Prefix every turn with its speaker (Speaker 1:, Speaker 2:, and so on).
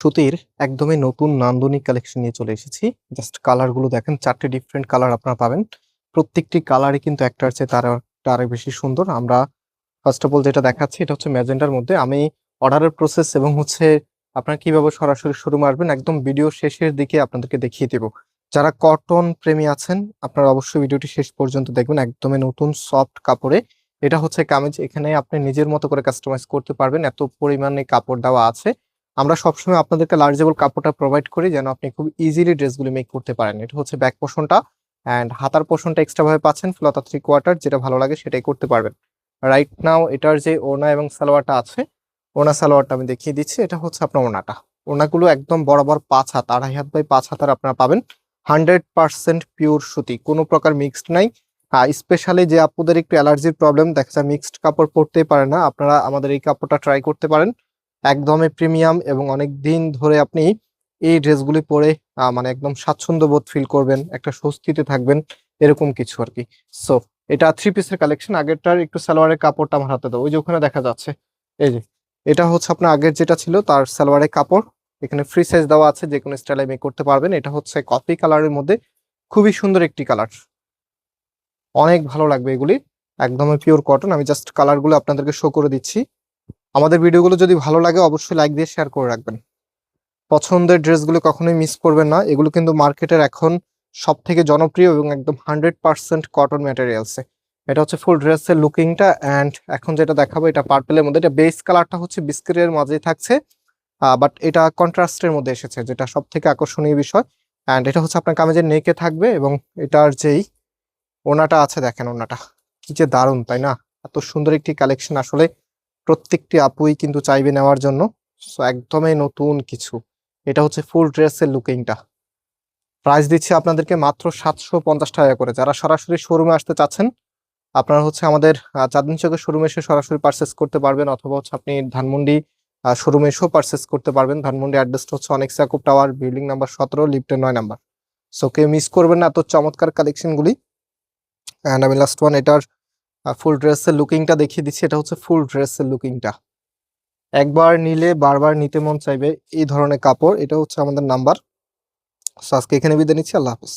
Speaker 1: সুতির একদমই নতুন নান্দনিক কালেকশন নিয়ে চলে এসেছি। জাস্ট কালার গুলো দেখেন, 4টে ডিফারেন্ট কালার আপনারা পাবেন। প্রত্যেকটি কালারই কিন্তু একটার চেয়ে তার একটা আরেক বেশি সুন্দর। আমরা ফার্স্ট অফ অল যেটা দেখাচ্ছি এটা হচ্ছে ম্যাজেন্টার মধ্যে। আমি অর্ডারের প্রসেস এবং হচ্ছে আপনারা কিভাবে সরাসরি শোরুমে আসবেন একদম ভিডিও শেষের দিকে আপনাদেরকে দেখিয়ে দেব। যারা কটন প্রেমী আছেন আপনারা অবশ্যই ভিডিওটি শেষ পর্যন্ত দেখবেন। একদমই নতুন সফট কাপড়ে এটা হচ্ছে কামিজ। এখানে আপনি নিজের মতো করে কাস্টমাইজ করতে পারবেন, এত পরিমাণে কাপড় দেওয়া আছে। আমরা সবসময় আপনাদেরকে লার্জেবল কাপড়টা প্রোভাইড করি যেন আপনি খুব ইজিলি ড্রেসগুলো মেক করতে পারেন। এটা হচ্ছে ব্যাক পোর্শনটা, অ্যান্ড হাতার পোর্শনটা এক্সট্রা ভাবে পাচ্ছেন ফ্লতা 3/4, যেটা ভালো লাগে সেটাই করতে পারবেন। রাইট নাও এটার যে ওড়না এবং সালোয়ারটা আছে, ওড়না সালোয়ারটা আমি দেখিয়ে দিচ্ছি। এটা হচ্ছে আপনার ওড়নাটা। ওড়নাগুলো একদম বরাবর 5 হাত, 2.5 হাত বাই 5 হাতার আপনারা পাবেন। 100% পিওর সুতি, কোনো প্রকার মিক্সড নাই। স্পেশালি যে আপুদের একটু অ্যালার্জির প্রবলেম, দেখা যায় মিক্সড কাপড় পরতেই পারে না, আপনারা আমাদের এই কাপড়টা ট্রাই করতে পারেন। একদমই প্রিমিয়াম এবং অনেক দিন ধরে আপনি এই ড্রেসগুলি পরে মানে একদম স্বাচ্ছন্দ্য বোধ ফিল করবেন, একটা স্বস্তিতে থাকবেন, এরকম কিছু আর কি। সো এটা 3 পিসের কালেকশন। আগেরটার একটু সালোয়ারের কাপড়টা আমার হাতে দাও, ওই যে ওখানে দেখা যাচ্ছে। এই যে এটা হচ্ছে আপনার আগের যেটা ছিল তার সালোয়ারের কাপড়। এখানে ফ্রি সাইজ দেওয়া আছে, যে কোনো স্টাইলে মেক করতে পারবেন। এটা হচ্ছে কফি কালারের মধ্যে, খুবই সুন্দর একটি কালার, অনেক ভালো লাগবে এগুলি। একদমই পিওর কটন। আমি জাস্ট কালারগুলো আপনাদেরকে শো করে দিচ্ছি। আমাদের ভিডিওগুলো যদি ভালো লাগে অবশ্যই লাইক দিয়ে শেয়ার করে রাখবেন। পছন্দের ড্রেসগুলো কখনোই মিস করবেন না, এগুলো কিন্তু মার্কেটের এখন সব থেকে জনপ্রিয় এবং একদম 100% কটন ম্যাটেরিয়ালসে। এটা হচ্ছে ফুল ড্রেসের লুকিংটা। অ্যান্ড এখন যেটা দেখাবো এটা পার্পেলের মধ্যে। এটা বেস কালারটা হচ্ছে বিস্কিটের মাঝেই থাকছে, বাট এটা কন্ট্রাস্টের মধ্যে এসেছে, যেটা সব থেকে আকর্ষণীয় বিষয়। অ্যান্ড এটা হচ্ছে আপনার কামিজের নেকে থাকবে, এবং এটার যেই ওনাটা আছে দেখেন, ওনাটা কি যে দারুণ, তাই না? এত সুন্দর একটি কালেকশন আসলে প্রত্যেকটি আপুই কিন্তু চাইবে নেওয়ার জন্য। সো একদমই নতুন কিছু। এটা হচ্ছে ফুল ড্রেসের লুকিংটা। প্রাইস দিচ্ছি আপনাদেরকে মাত্র 750 টাকা করে। যারা সরাসরি শোরুমে আসতে চাচ্ছেন আপনারা হচ্ছে আমাদের চাঁদনী চকের শোরুমে এসে সরাসরি পারচেস করতে পারবেন, অথবা হচ্ছে আপনি ধানমন্ডি শোরুমে এসেও পারচেস করতে পারবেন। ধানমন্ডি অ্যাড্রেসটা হচ্ছে অনেক ইয়াকুব টাওয়ার, বিল্ডিং নাম্বার 17, লিফটের 9 নাম্বার। সো কেউ মিস করবেন না এত চমৎকার কালেকশনগুলি। অ্যান্ড আমি লাস্ট ওয়ান এটার ফুল ড্রেসের লুকিংটা দেখিয়ে দিচ্ছি। এটা হচ্ছে ফুল ড্রেসের লুকিংটা, একবার নিলে বারবার নিতে মন চাইবে এই ধরনের কাপড়। এটা হচ্ছে আমাদের নাম্বার। আজকে এখানে বিদায় নিচ্ছি, আল্লাহ হাফিজ।